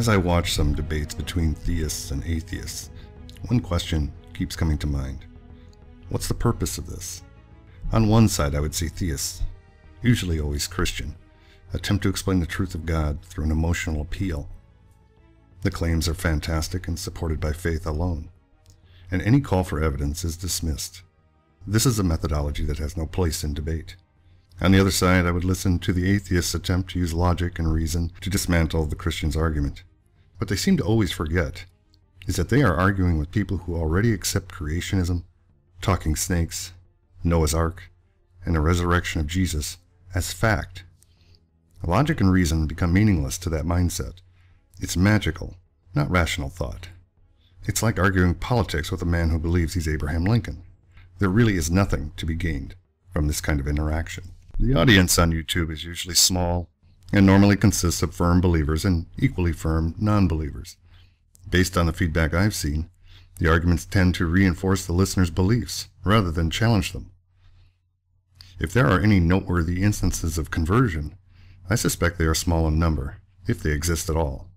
As I watch some debates between theists and atheists, one question keeps coming to mind. What's the purpose of this? On one side, I would say theists, usually always Christian, attempt to explain the truth of God through an emotional appeal. The claims are fantastic and supported by faith alone, and any call for evidence is dismissed. This is a methodology that has no place in debate. On the other side, I would listen to the atheists' attempt to use logic and reason to dismantle the Christian's argument. What they seem to always forget is that they are arguing with people who already accept creationism, talking snakes, Noah's Ark, and the resurrection of Jesus as fact. Logic and reason become meaningless to that mindset. It's magical, not rational thought. It's like arguing politics with a man who believes he's Abraham Lincoln. There really is nothing to be gained from this kind of interaction. The audience on YouTube is usually small and normally consists of firm believers and equally firm non-believers. Based on the feedback I've seen, the arguments tend to reinforce the listener's beliefs rather than challenge them. If there are any noteworthy instances of conversion, I suspect they are small in number, if they exist at all.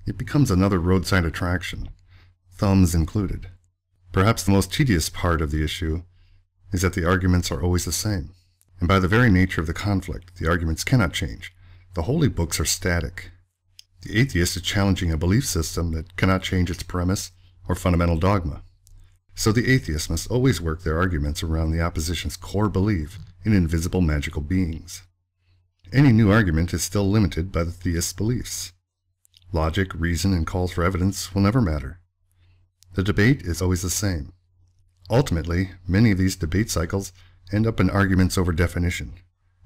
It becomes another roadside attraction, thumbs included. Perhaps the most tedious part of the issue is that the arguments are always the same. And by the very nature of the conflict, the arguments cannot change. The holy books are static. The atheist is challenging a belief system that cannot change its premise or fundamental dogma. So the atheist must always work their arguments around the opposition's core belief in invisible magical beings. Any new argument is still limited by the theist's beliefs. Logic, reason, and calls for evidence will never matter. The debate is always the same. Ultimately, many of these debate cycles end up in arguments over definition,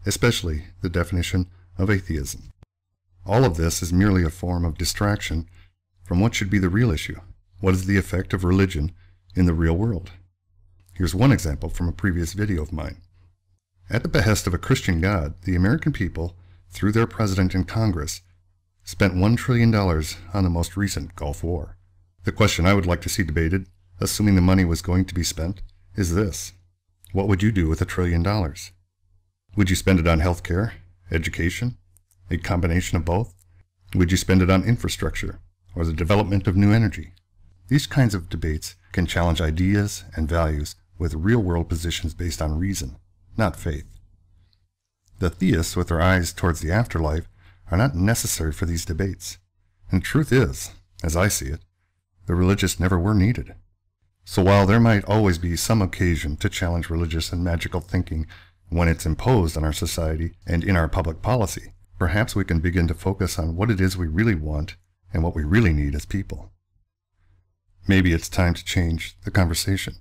especially the definition of atheism. All of this is merely a form of distraction from what should be the real issue. What is the effect of religion in the real world? Here's one example from a previous video of mine. At the behest of a Christian God, the American people, through their president and Congress, spent $1 trillion on the most recent Gulf War. The question I would like to see debated, assuming the money was going to be spent, is this. What would you do with $1 trillion? Would you spend it on healthcare, education, a combination of both? Would you spend it on infrastructure or the development of new energy? These kinds of debates can challenge ideas and values with real-world positions based on reason, not faith. The theists with their eyes towards the afterlife are not necessary for these debates. And the truth is, as I see it, the religious never were needed. So while there might always be some occasion to challenge religious and magical thinking when it's imposed on our society and in our public policy, perhaps we can begin to focus on what it is we really want and what we really need as people. Maybe it's time to change the conversation.